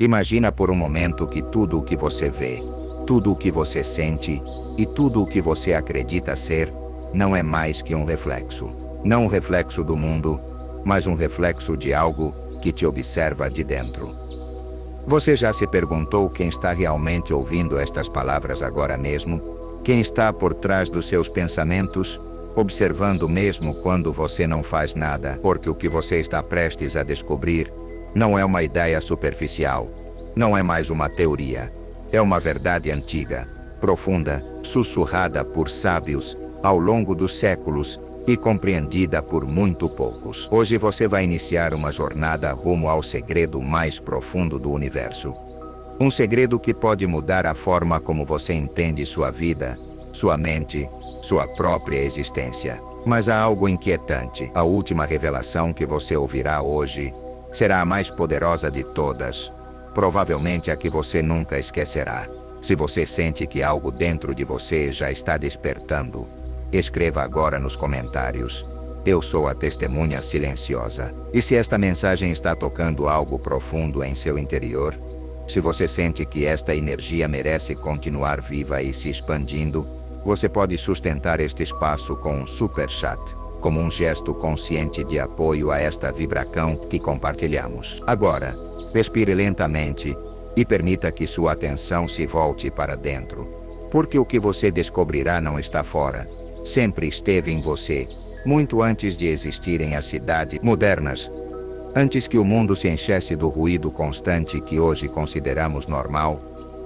Imagina por um momento que tudo o que você vê, tudo o que você sente e tudo o que você acredita ser, não é mais que um reflexo. Não um reflexo do mundo, mas um reflexo de algo que te observa de dentro. Você já se perguntou quem está realmente ouvindo estas palavras agora mesmo? Quem está por trás dos seus pensamentos, observando mesmo quando você não faz nada? Porque o que você está prestes a descobrir não é uma ideia superficial, não é mais uma teoria. É uma verdade antiga, profunda, sussurrada por sábios ao longo dos séculos e compreendida por muito poucos. Hoje você vai iniciar uma jornada rumo ao segredo mais profundo do universo. Um segredo que pode mudar a forma como você entende sua vida, sua mente, sua própria existência. Mas há algo inquietante. A última revelação que você ouvirá hoje será a mais poderosa de todas. Provavelmente a que você nunca esquecerá. Se você sente que algo dentro de você já está despertando, escreva agora nos comentários: eu sou a testemunha silenciosa. E se esta mensagem está tocando algo profundo em seu interior, se você sente que esta energia merece continuar viva e se expandindo, você pode sustentar este espaço com um super chat, como um gesto consciente de apoio a esta vibração que compartilhamos. Agora, respire lentamente e permita que sua atenção se volte para dentro. Porque o que você descobrirá não está fora. Sempre esteve em você, muito antes de existirem as cidades modernas. Antes que o mundo se enchesse do ruído constante que hoje consideramos normal.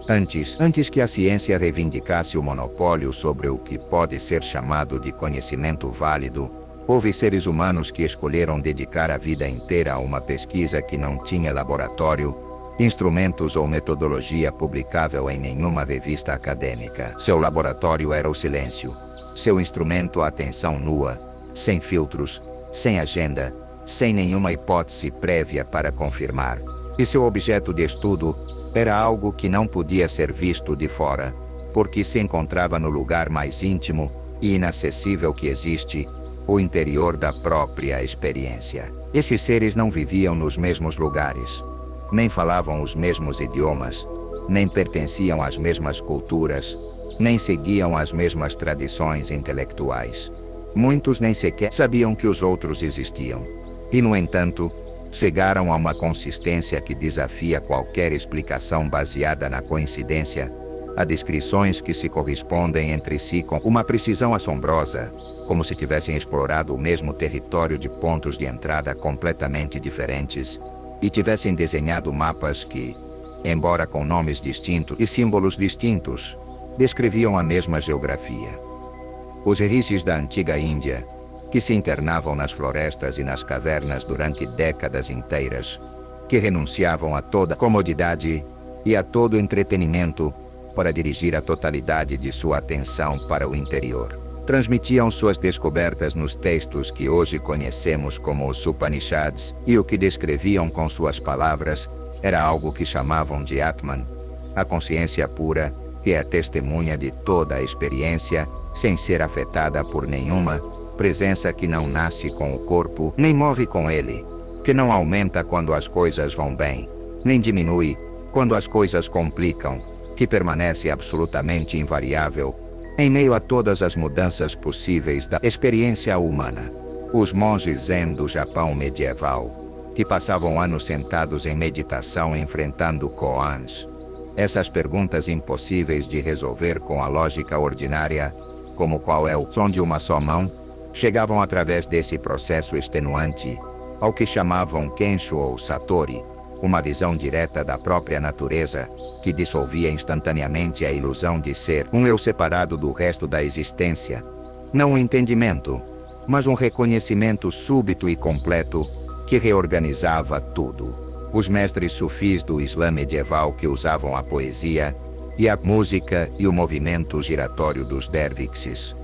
Antes que a ciência reivindicasse o monopólio sobre o que pode ser chamado de conhecimento válido, houve seres humanos que escolheram dedicar a vida inteira a uma pesquisa que não tinha laboratório, instrumentos ou metodologia publicável em nenhuma revista acadêmica. Seu laboratório era o silêncio. Seu instrumento a atenção nua, sem filtros, sem agenda, sem nenhuma hipótese prévia para confirmar. E seu objeto de estudo era algo que não podia ser visto de fora, porque se encontrava no lugar mais íntimo e inacessível que existe, o interior da própria experiência. Esses seres não viviam nos mesmos lugares, nem falavam os mesmos idiomas, nem pertenciam às mesmas culturas, nem seguiam as mesmas tradições intelectuais. Muitos nem sequer sabiam que os outros existiam. E, no entanto, chegaram a uma consistência que desafia qualquer explicação baseada na coincidência, a descrições que se correspondem entre si com uma precisão assombrosa, como se tivessem explorado o mesmo território de pontos de entrada completamente diferentes, e tivessem desenhado mapas que, embora com nomes distintos e símbolos distintos, descreviam a mesma geografia. Os rishis da antiga Índia, que se internavam nas florestas e nas cavernas durante décadas inteiras, que renunciavam a toda comodidade e a todo entretenimento para dirigir a totalidade de sua atenção para o interior. Transmitiam suas descobertas nos textos que hoje conhecemos como os Upanishads, e o que descreviam com suas palavras era algo que chamavam de Atman, a consciência pura, que é testemunha de toda a experiência, sem ser afetada por nenhuma presença, que não nasce com o corpo, nem morre com ele, que não aumenta quando as coisas vão bem, nem diminui quando as coisas complicam, que permanece absolutamente invariável em meio a todas as mudanças possíveis da experiência humana. Os monges zen do Japão medieval, que passavam anos sentados em meditação enfrentando koans, essas perguntas impossíveis de resolver com a lógica ordinária, como qual é o som de uma só mão, chegavam através desse processo extenuante ao que chamavam Kensho ou Satori, uma visão direta da própria natureza, que dissolvia instantaneamente a ilusão de ser um eu separado do resto da existência. Não um entendimento, mas um reconhecimento súbito e completo que reorganizava tudo. Os mestres sufis do Islã medieval, que usavam a poesia e a música e o movimento giratório dos dervixes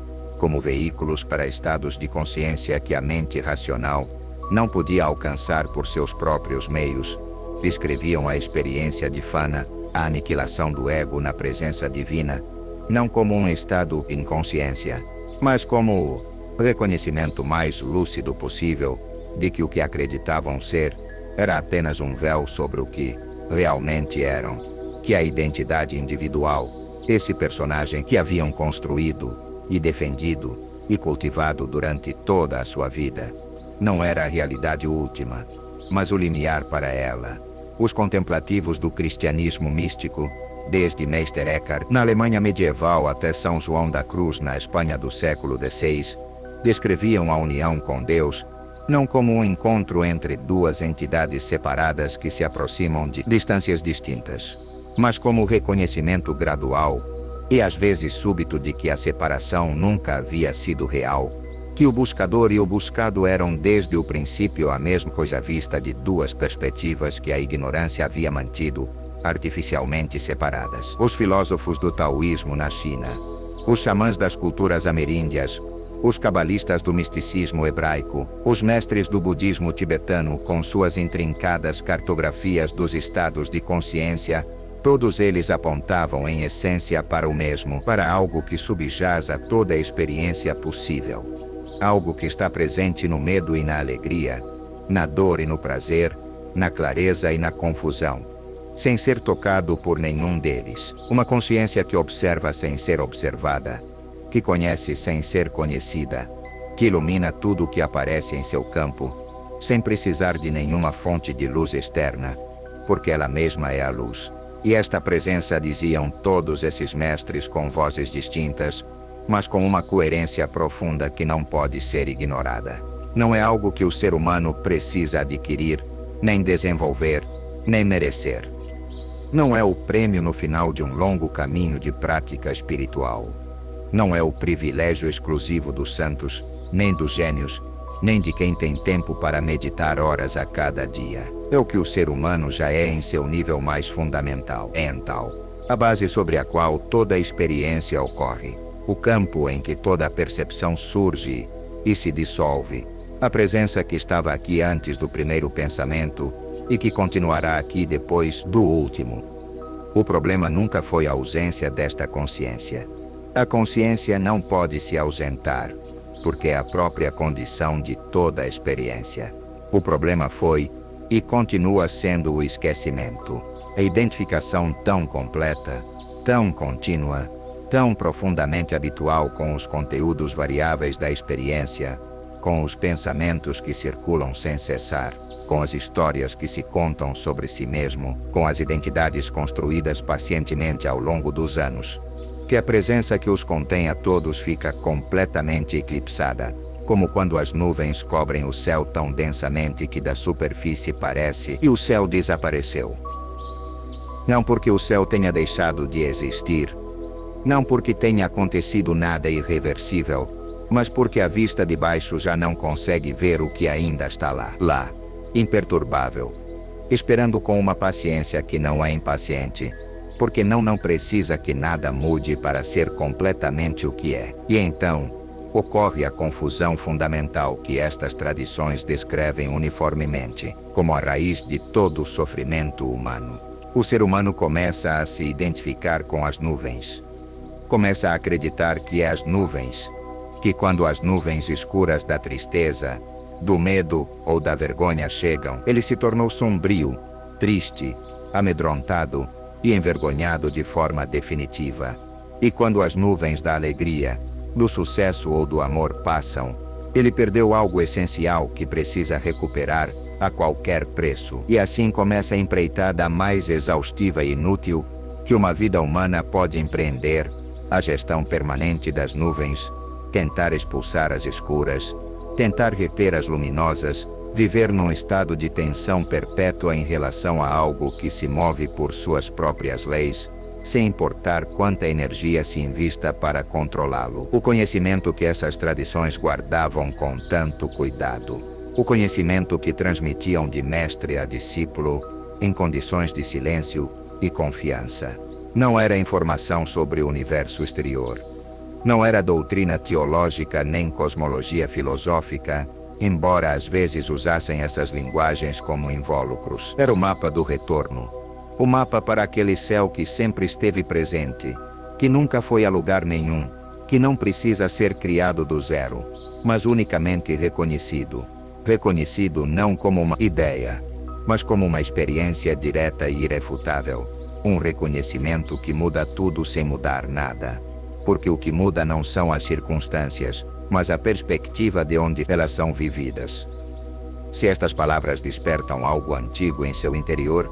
como veículos para estados de consciência que a mente racional não podia alcançar por seus próprios meios, descreviam a experiência de Fana, a aniquilação do ego na presença divina, não como um estado de inconsciência, mas como o reconhecimento mais lúcido possível de que o que acreditavam ser era apenas um véu sobre o que realmente eram, que a identidade individual, esse personagem que haviam construído, e defendido, e cultivado durante toda a sua vida, não era a realidade última, mas o limiar para ela. Os contemplativos do cristianismo místico, desde Meister Eckhart na Alemanha medieval até São João da Cruz na Espanha do século XVI, descreviam a união com Deus, não como um encontro entre duas entidades separadas que se aproximam de distâncias distintas, mas como o reconhecimento gradual, e às vezes súbito, de que a separação nunca havia sido real, que o buscador e o buscado eram desde o princípio a mesma coisa à vista de duas perspectivas que a ignorância havia mantido artificialmente separadas. Os filósofos do taoísmo na China, os xamãs das culturas ameríndias, os cabalistas do misticismo hebraico, os mestres do budismo tibetano com suas intrincadas cartografias dos estados de consciência, todos eles apontavam em essência para o mesmo, para algo que subjaz a toda a experiência possível. Algo que está presente no medo e na alegria, na dor e no prazer, na clareza e na confusão, sem ser tocado por nenhum deles. Uma consciência que observa sem ser observada, que conhece sem ser conhecida, que ilumina tudo o que aparece em seu campo, sem precisar de nenhuma fonte de luz externa, porque ela mesma é a luz. E esta presença, diziam todos esses mestres com vozes distintas, mas com uma coerência profunda que não pode ser ignorada. Não é algo que o ser humano precisa adquirir, nem desenvolver, nem merecer. Não é o prêmio no final de um longo caminho de prática espiritual. Não é o privilégio exclusivo dos santos, nem dos gênios, nem de quem tem tempo para meditar horas a cada dia. É o que o ser humano já é em seu nível mais fundamental, mental, a base sobre a qual toda a experiência ocorre, o campo em que toda a percepção surge e se dissolve, a presença que estava aqui antes do primeiro pensamento e que continuará aqui depois do último. O problema nunca foi a ausência desta consciência. A consciência não pode se ausentar, porque é a própria condição de toda a experiência. O problema foi, e continua sendo, o esquecimento. A identificação tão completa, tão contínua, tão profundamente habitual com os conteúdos variáveis da experiência, com os pensamentos que circulam sem cessar, com as histórias que se contam sobre si mesmo, com as identidades construídas pacientemente ao longo dos anos, que a presença que os contém a todos fica completamente eclipsada, como quando as nuvens cobrem o céu tão densamente que da superfície parece e o céu desapareceu. Não porque o céu tenha deixado de existir, não porque tenha acontecido nada irreversível, mas porque a vista de baixo já não consegue ver o que ainda está lá, imperturbável, esperando com uma paciência que não é impaciente, porque não precisa que nada mude para ser completamente o que é. E então, ocorre a confusão fundamental que estas tradições descrevem uniformemente, como a raiz de todo o sofrimento humano. O ser humano começa a se identificar com as nuvens. Começa a acreditar que é as nuvens, que quando as nuvens escuras da tristeza, do medo ou da vergonha chegam, ele se tornou sombrio, triste, amedrontado e envergonhado de forma definitiva. E quando as nuvens da alegria, do sucesso ou do amor passam, ele perdeu algo essencial que precisa recuperar a qualquer preço. E assim começa a empreitada mais exaustiva e inútil que uma vida humana pode empreender, a gestão permanente das nuvens, tentar expulsar as escuras, tentar reter as luminosas, viver num estado de tensão perpétua em relação a algo que se move por suas próprias leis, sem importar quanta energia se invista para controlá-lo. O conhecimento que essas tradições guardavam com tanto cuidado, o conhecimento que transmitiam de mestre a discípulo, em condições de silêncio e confiança, não era informação sobre o universo exterior. Não era doutrina teológica nem cosmologia filosófica, embora às vezes usassem essas linguagens como invólucros. Era o mapa do retorno. O mapa para aquele céu que sempre esteve presente, que nunca foi a lugar nenhum, que não precisa ser criado do zero, mas unicamente reconhecido. Reconhecido não como uma ideia, mas como uma experiência direta e irrefutável, um reconhecimento que muda tudo sem mudar nada. Porque o que muda não são as circunstâncias, mas a perspectiva de onde elas são vividas. Se estas palavras despertam algo antigo em seu interior,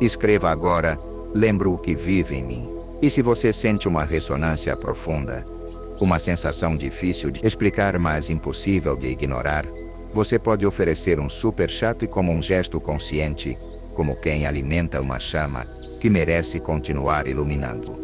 escreva agora: lembro o que vive em mim. E se você sente uma ressonância profunda, uma sensação difícil de explicar, mas impossível de ignorar, você pode oferecer um super chat como um gesto consciente, como quem alimenta uma chama que merece continuar iluminando.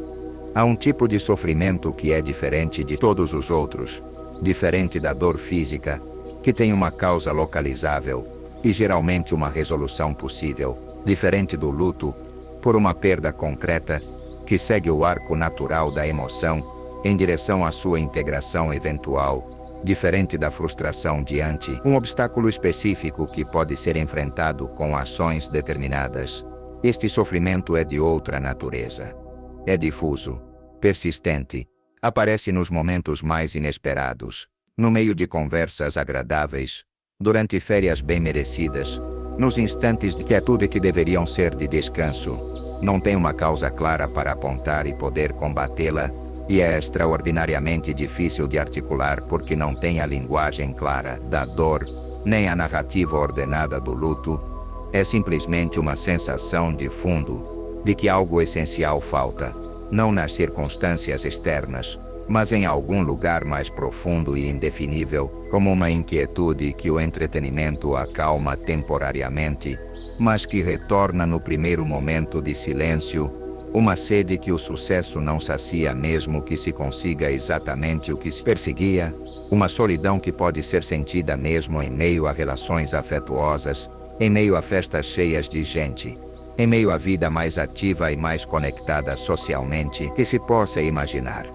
Há um tipo de sofrimento que é diferente de todos os outros, diferente da dor física, que tem uma causa localizável e geralmente uma resolução possível, diferente do luto, por uma perda concreta, que segue o arco natural da emoção em direção à sua integração eventual, diferente da frustração diante um obstáculo específico que pode ser enfrentado com ações determinadas. Este sofrimento é de outra natureza. É difuso, persistente, aparece nos momentos mais inesperados, no meio de conversas agradáveis, durante férias bem merecidas, nos instantes de quietude que deveriam ser de descanso. Não tem uma causa clara para apontar e poder combatê-la, e é extraordinariamente difícil de articular porque não tem a linguagem clara da dor, nem a narrativa ordenada do luto. É simplesmente uma sensação de fundo, de que algo essencial falta, não nas circunstâncias externas, mas em algum lugar mais profundo e indefinível, como uma inquietude que o entretenimento acalma temporariamente, mas que retorna no primeiro momento de silêncio, uma sede que o sucesso não sacia mesmo que se consiga exatamente o que se perseguia, uma solidão que pode ser sentida mesmo em meio a relações afetuosas, em meio a festas cheias de gente, em meio à vida mais ativa e mais conectada socialmente que se possa imaginar.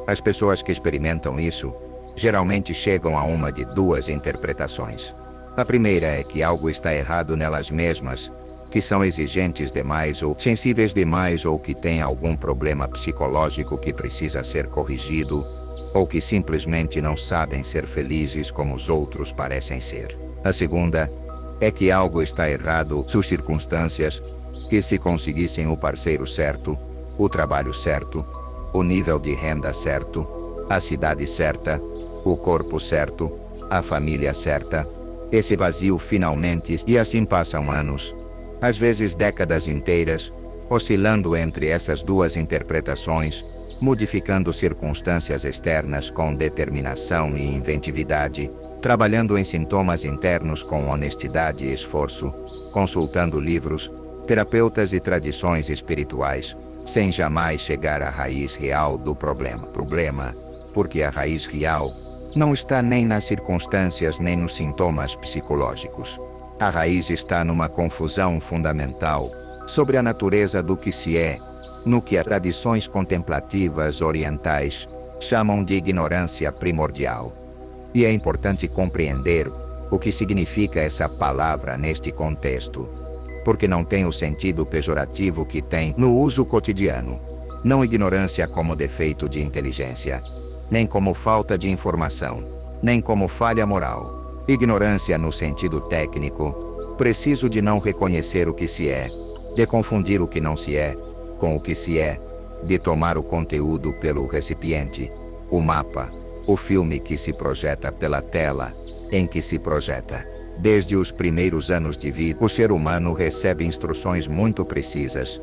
As pessoas que experimentam isso, geralmente chegam a uma de duas interpretações. A primeira é que algo está errado nelas mesmas, que são exigentes demais ou sensíveis demais, ou que têm algum problema psicológico que precisa ser corrigido, ou que simplesmente não sabem ser felizes como os outros parecem ser. A segunda é que algo está errado suas circunstâncias, que se conseguissem o parceiro certo, o trabalho certo, o nível de renda certo, a cidade certa, o corpo certo, a família certa, esse vazio finalmente, e assim passam anos, às vezes décadas inteiras, oscilando entre essas duas interpretações, modificando circunstâncias externas com determinação e inventividade, trabalhando em sintomas internos com honestidade e esforço, consultando livros, terapeutas e tradições espirituais, sem jamais chegar à raiz real do problema. Porque a raiz real não está nem nas circunstâncias nem nos sintomas psicológicos. A raiz está numa confusão fundamental sobre a natureza do que se é, no que as tradições contemplativas orientais chamam de ignorância primordial. E é importante compreender o que significa essa palavra neste contexto, porque não tem o sentido pejorativo que tem no uso cotidiano. Não ignorância como defeito de inteligência, nem como falta de informação, nem como falha moral. Ignorância no sentido técnico, preciso de não reconhecer o que se é, de confundir o que não se é com o que se é, de tomar o conteúdo pelo recipiente, o mapa, o filme que se projeta pela tela em que se projeta. Desde os primeiros anos de vida, o ser humano recebe instruções muito precisas,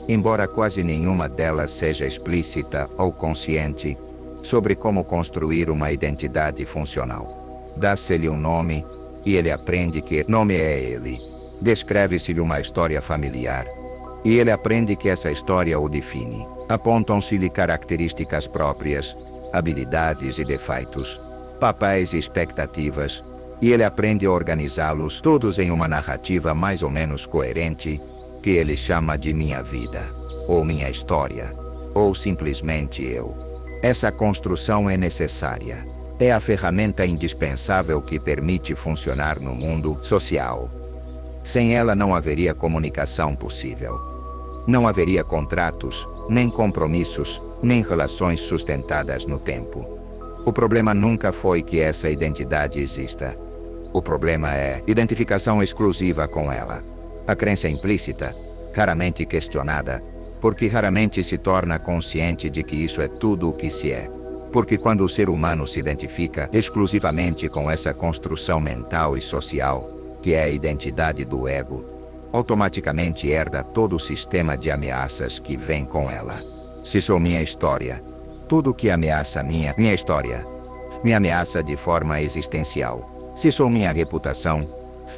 embora quase nenhuma delas seja explícita ou consciente, sobre como construir uma identidade funcional. Dá-se-lhe um nome, e ele aprende que esse nome é ele. Descreve-se-lhe uma história familiar, e ele aprende que essa história o define. Apontam-se-lhe características próprias, habilidades e defeitos, papéis e expectativas, e ele aprende a organizá-los todos em uma narrativa mais ou menos coerente, que ele chama de minha vida, ou minha história, ou simplesmente eu. Essa construção é necessária. É a ferramenta indispensável que permite funcionar no mundo social. Sem ela não haveria comunicação possível. Não haveria contratos, nem compromissos, nem relações sustentadas no tempo. O problema nunca foi que essa identidade exista. O problema é identificação exclusiva com ela. A crença implícita, raramente questionada, porque raramente se torna consciente de que isso é tudo o que se é. Porque quando o ser humano se identifica exclusivamente com essa construção mental e social, que é a identidade do ego, automaticamente herda todo o sistema de ameaças que vem com ela. Se sou minha história, tudo que ameaça minha história, me ameaça de forma existencial. Se sou minha reputação,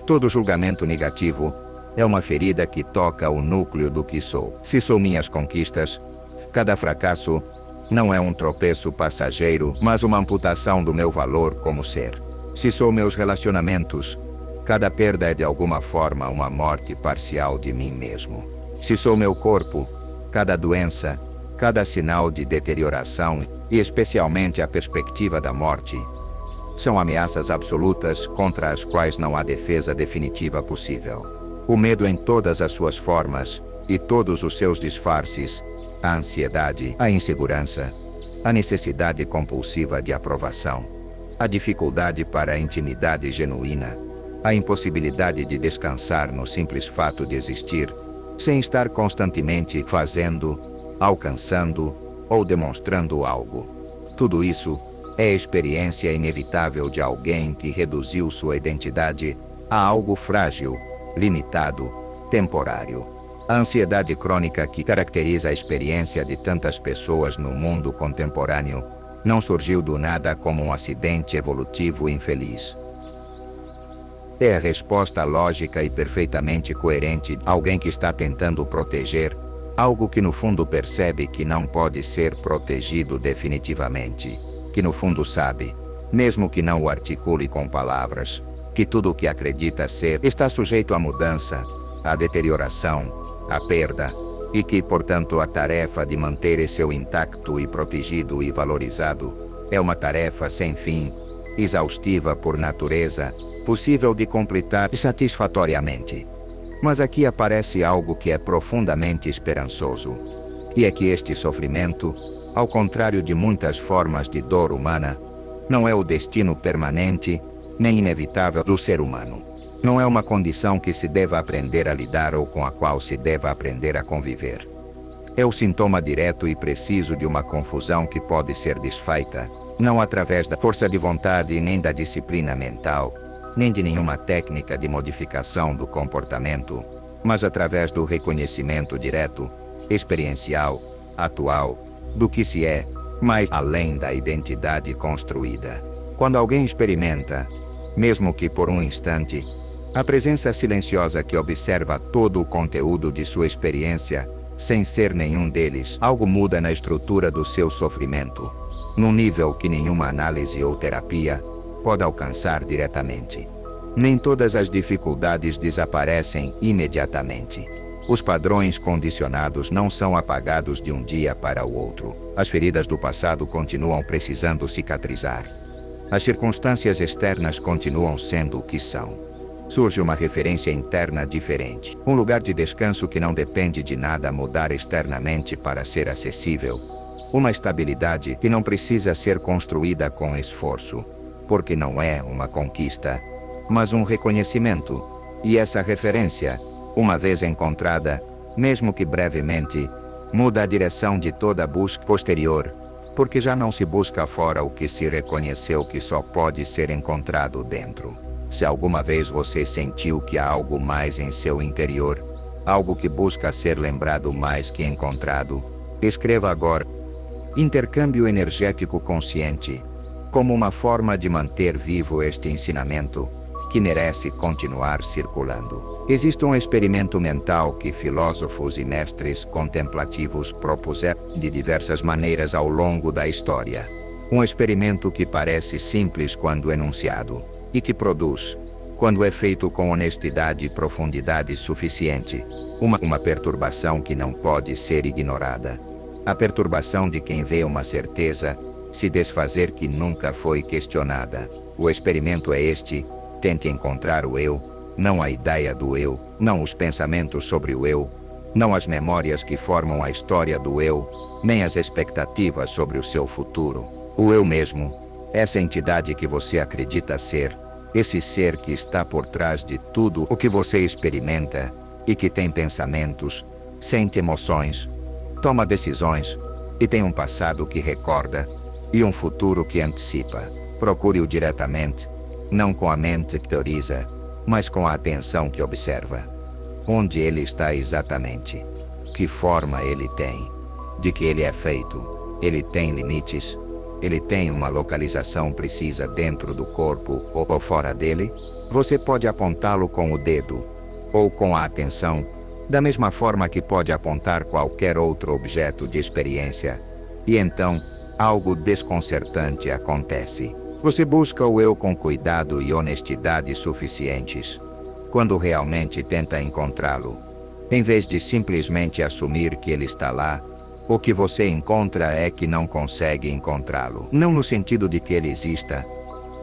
todo julgamento negativo é uma ferida que toca o núcleo do que sou. Se sou minhas conquistas, cada fracasso não é um tropeço passageiro, mas uma amputação do meu valor como ser. Se sou meus relacionamentos, cada perda é de alguma forma uma morte parcial de mim mesmo. Se sou meu corpo, cada doença, cada sinal de deterioração e especialmente a perspectiva da morte, são ameaças absolutas contra as quais não há defesa definitiva possível. O medo em todas as suas formas e todos os seus disfarces, a ansiedade, a insegurança, a necessidade compulsiva de aprovação, a dificuldade para a intimidade genuína, a impossibilidade de descansar no simples fato de existir, sem estar constantemente fazendo, alcançando ou demonstrando algo. Tudo isso é a experiência inevitável de alguém que reduziu sua identidade a algo frágil, limitado, temporário. A ansiedade crônica que caracteriza a experiência de tantas pessoas no mundo contemporâneo não surgiu do nada como um acidente evolutivo infeliz. É a resposta lógica e perfeitamente coerente de alguém que está tentando proteger algo que no fundo percebe que não pode ser protegido definitivamente, que no fundo sabe, mesmo que não o articule com palavras, que tudo o que acredita ser está sujeito à mudança, à deterioração, à perda, e que, portanto, a tarefa de manter esse eu intacto e protegido e valorizado é uma tarefa sem fim, exaustiva por natureza, possível de completar satisfatoriamente. Mas aqui aparece algo que é profundamente esperançoso, e é que este sofrimento, ao contrário de muitas formas de dor humana, não é o destino permanente nem inevitável do ser humano. Não é uma condição que se deva aprender a lidar ou com a qual se deva aprender a conviver. É o sintoma direto e preciso de uma confusão que pode ser desfeita, não através da força de vontade nem da disciplina mental, nem de nenhuma técnica de modificação do comportamento, mas através do reconhecimento direto, experiencial, atual, do que se é, mais além da identidade construída. Quando alguém experimenta, mesmo que por um instante, a presença silenciosa que observa todo o conteúdo de sua experiência, sem ser nenhum deles, algo muda na estrutura do seu sofrimento, num nível que nenhuma análise ou terapia pode alcançar diretamente. Nem todas as dificuldades desaparecem imediatamente. Os padrões condicionados não são apagados de um dia para o outro. As feridas do passado continuam precisando cicatrizar. As circunstâncias externas continuam sendo o que são. Surge uma referência interna diferente. Um lugar de descanso que não depende de nada mudar externamente para ser acessível. Uma estabilidade que não precisa ser construída com esforço, porque não é uma conquista, mas um reconhecimento. E essa referência, uma vez encontrada, mesmo que brevemente, muda a direção de toda a busca posterior, porque já não se busca fora o que se reconheceu que só pode ser encontrado dentro. Se alguma vez você sentiu que há algo mais em seu interior, algo que busca ser lembrado mais que encontrado, escreva agora. Intercâmbio energético consciente, como uma forma de manter vivo este ensinamento, que merece continuar circulando. Existe um experimento mental que filósofos e mestres contemplativos propuseram de diversas maneiras ao longo da história. Um experimento que parece simples quando enunciado, e que produz, quando é feito com honestidade e profundidade suficiente, uma perturbação que não pode ser ignorada. A perturbação de quem vê uma certeza se desfazer que nunca foi questionada. O experimento é este: tente encontrar o eu, não a ideia do eu, não os pensamentos sobre o eu, não as memórias que formam a história do eu, nem as expectativas sobre o seu futuro. O eu mesmo, essa entidade que você acredita ser, esse ser que está por trás de tudo o que você experimenta, e que tem pensamentos, sente emoções, toma decisões, e tem um passado que recorda, e um futuro que antecipa. Procure-o diretamente, não com a mente que teoriza, mas com a atenção que observa. Onde ele está exatamente? Que forma ele tem? De que ele é feito? Ele tem limites? Ele tem uma localização precisa dentro do corpo ou fora dele? Você pode apontá-lo com o dedo, ou com a atenção, da mesma forma que pode apontar qualquer outro objeto de experiência. E então, algo desconcertante acontece. Você busca o eu com cuidado e honestidade suficientes, quando realmente tenta encontrá-lo, em vez de simplesmente assumir que ele está lá. O que você encontra é que não consegue encontrá-lo. Não no sentido de que ele exista,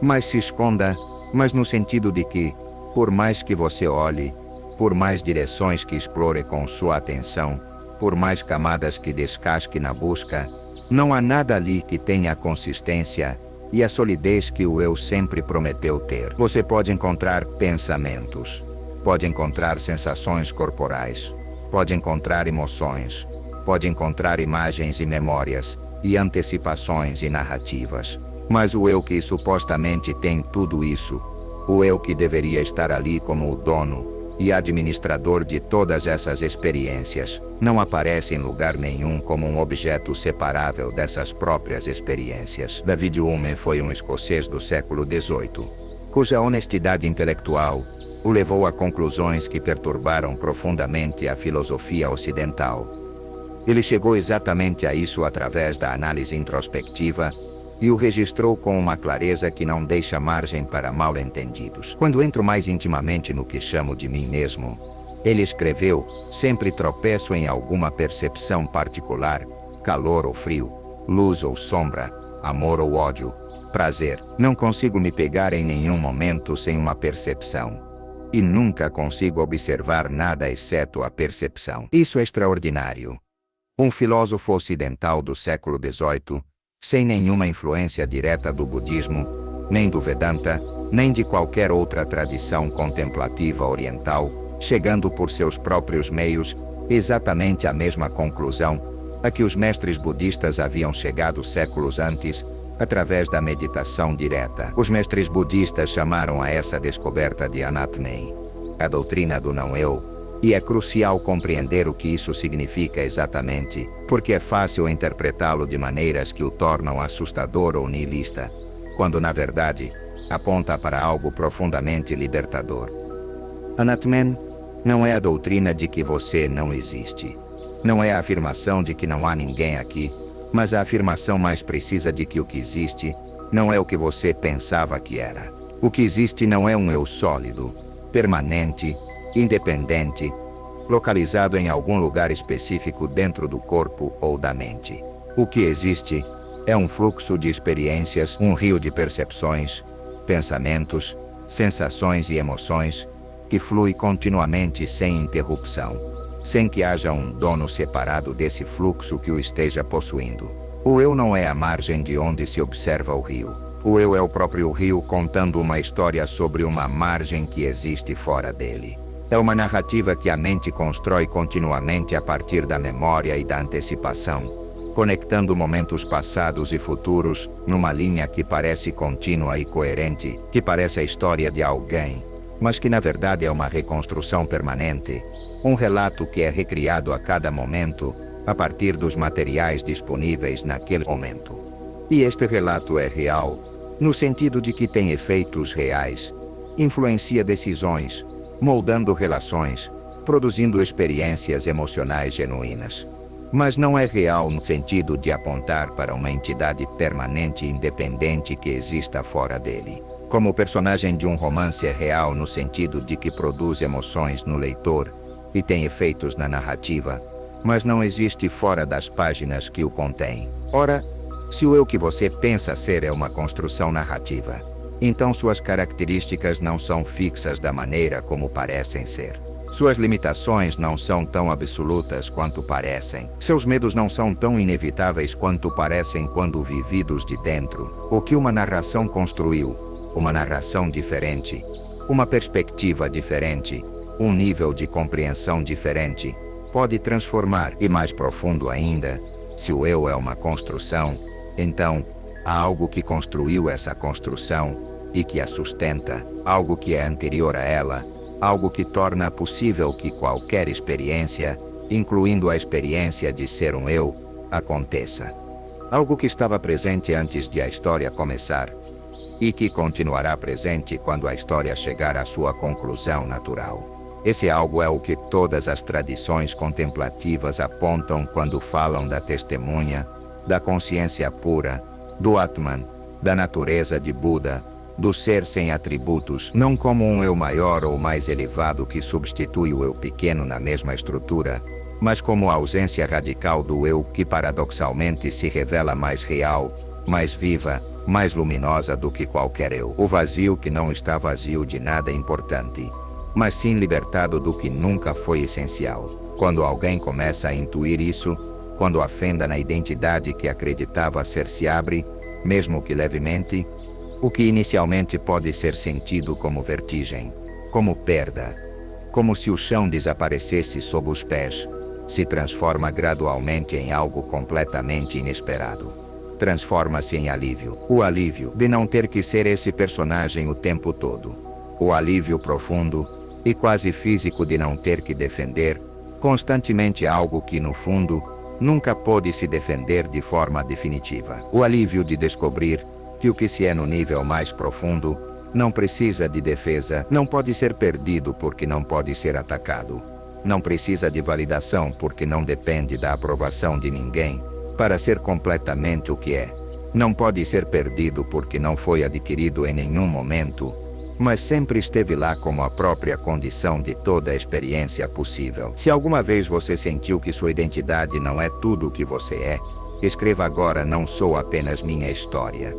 mas se esconda, mas no sentido de que, por mais que você olhe, por mais direções que explore com sua atenção, por mais camadas que descasque na busca, não há nada ali que tenha a consistência e a solidez que o eu sempre prometeu ter. Você pode encontrar pensamentos, pode encontrar sensações corporais, pode encontrar emoções, pode encontrar imagens e memórias, e antecipações e narrativas. Mas o eu que supostamente tem tudo isso, o eu que deveria estar ali como o dono e administrador de todas essas experiências, não aparece em lugar nenhum como um objeto separável dessas próprias experiências. David Hume foi um escocês do século XVIII, cuja honestidade intelectual o levou a conclusões que perturbaram profundamente a filosofia ocidental. Ele chegou exatamente a isso através da análise introspectiva e o registrou com uma clareza que não deixa margem para mal-entendidos. Quando entro mais intimamente no que chamo de mim mesmo, ele escreveu, sempre tropeço em alguma percepção particular, calor ou frio, luz ou sombra, amor ou ódio, prazer. Não consigo me pegar em nenhum momento sem uma percepção. E nunca consigo observar nada exceto a percepção. Isso é extraordinário. Um filósofo ocidental do século XVIII, sem nenhuma influência direta do budismo, nem do Vedanta, nem de qualquer outra tradição contemplativa oriental, chegando por seus próprios meios, exatamente à mesma conclusão a que os mestres budistas haviam chegado séculos antes, através da meditação direta. Os mestres budistas chamaram a essa descoberta de Anatman, a doutrina do não-eu, e é crucial compreender o que isso significa exatamente, porque é fácil interpretá-lo de maneiras que o tornam assustador ou nihilista, quando na verdade aponta para algo profundamente libertador. Anatman não é a doutrina de que você não existe. Não é a afirmação de que não há ninguém aqui, mas a afirmação mais precisa de que o que existe não é o que você pensava que era. O que existe não é um eu sólido, permanente, independente, localizado em algum lugar específico dentro do corpo ou da mente. O que existe é um fluxo de experiências, um rio de percepções, pensamentos, sensações e emoções, que flui continuamente sem interrupção, sem que haja um dono separado desse fluxo que o esteja possuindo. O eu não é a margem de onde se observa o rio. O eu é o próprio rio contando uma história sobre uma margem que existe fora dele. É uma narrativa que a mente constrói continuamente a partir da memória e da antecipação, conectando momentos passados e futuros numa linha que parece contínua e coerente, que parece a história de alguém, mas que na verdade é uma reconstrução permanente, um relato que é recriado a cada momento, a partir dos materiais disponíveis naquele momento. E este relato é real, no sentido de que tem efeitos reais, influencia decisões, moldando relações, produzindo experiências emocionais genuínas. Mas não é real no sentido de apontar para uma entidade permanente e independente que exista fora dele. Como o personagem de um romance é real no sentido de que produz emoções no leitor e tem efeitos na narrativa, mas não existe fora das páginas que o contém. Ora, se o eu que você pensa ser é uma construção narrativa, então suas características não são fixas da maneira como parecem ser. Suas limitações não são tão absolutas quanto parecem. Seus medos não são tão inevitáveis quanto parecem quando vividos de dentro. O que uma narração construiu, uma narração diferente, uma perspectiva diferente, Um nível de compreensão diferente pode transformar, e mais profundo ainda, se o eu é uma construção, então, há algo que construiu essa construção e que a sustenta, algo que é anterior a ela, algo que torna possível que qualquer experiência, incluindo a experiência de ser um eu, aconteça. Algo que estava presente antes de a história começar e que continuará presente quando a história chegar à sua conclusão natural. Esse algo é o que todas as tradições contemplativas apontam quando falam da testemunha, da consciência pura, do Atman, da natureza de Buda, do ser sem atributos, não como um eu maior ou mais elevado que substitui o eu pequeno na mesma estrutura, mas como a ausência radical do eu que paradoxalmente se revela mais real, mais viva, mais luminosa do que qualquer eu. O vazio que não está vazio de nada importante, mas sim libertado do que nunca foi essencial. Quando alguém começa a intuir isso, quando a fenda na identidade que acreditava ser se abre, mesmo que levemente, o que inicialmente pode ser sentido como vertigem, como perda, como se o chão desaparecesse sob os pés, se transforma gradualmente em algo completamente inesperado. Transforma-se em alívio. O alívio de não ter que ser esse personagem o tempo todo. O alívio profundo e quase físico de não ter que defender constantemente algo que, no fundo, nunca pôde se defender de forma definitiva. O alívio de descobrir que o que se é no nível mais profundo não precisa de defesa, não pode ser perdido porque não pode ser atacado. Não precisa de validação porque não depende da aprovação de ninguém para ser completamente o que é. Não pode ser perdido porque não foi adquirido em nenhum momento, mas sempre esteve lá como a própria condição de toda a experiência possível. Se alguma vez você sentiu que sua identidade não é tudo o que você é, escreva agora: não sou apenas minha história.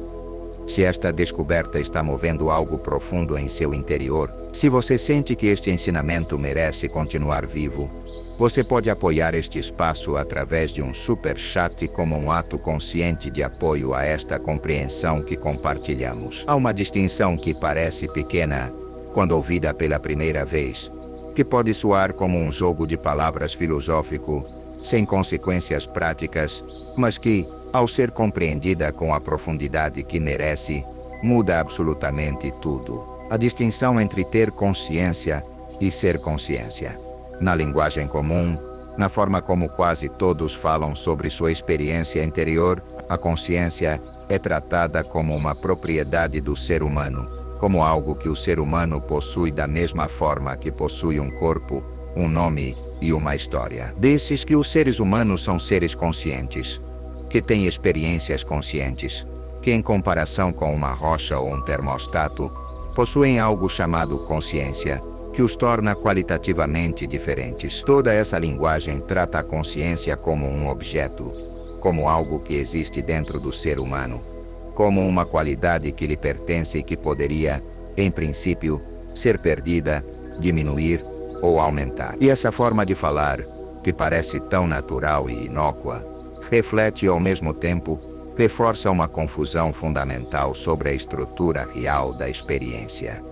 Se esta descoberta está movendo algo profundo em seu interior, se você sente que este ensinamento merece continuar vivo, você pode apoiar este espaço através de um super chat como um ato consciente de apoio a esta compreensão que compartilhamos. Há uma distinção que parece pequena quando ouvida pela primeira vez, que pode soar como um jogo de palavras filosófico, sem consequências práticas, mas que, ao ser compreendida com a profundidade que merece, muda absolutamente tudo. A distinção entre ter consciência e ser consciência. Na linguagem comum, na forma como quase todos falam sobre sua experiência interior, a consciência é tratada como uma propriedade do ser humano, como algo que o ser humano possui da mesma forma que possui um corpo, um nome e uma história. Desses que os seres humanos são seres conscientes, que têm experiências conscientes, que em comparação com uma rocha ou um termostato, possuem algo chamado consciência, que os torna qualitativamente diferentes. Toda essa linguagem trata a consciência como um objeto, como algo que existe dentro do ser humano, como uma qualidade que lhe pertence e que poderia, em princípio, ser perdida, diminuir ou aumentar. E essa forma de falar, que parece tão natural e inócua, reflete e ao mesmo tempo reforça uma confusão fundamental sobre a estrutura real da experiência.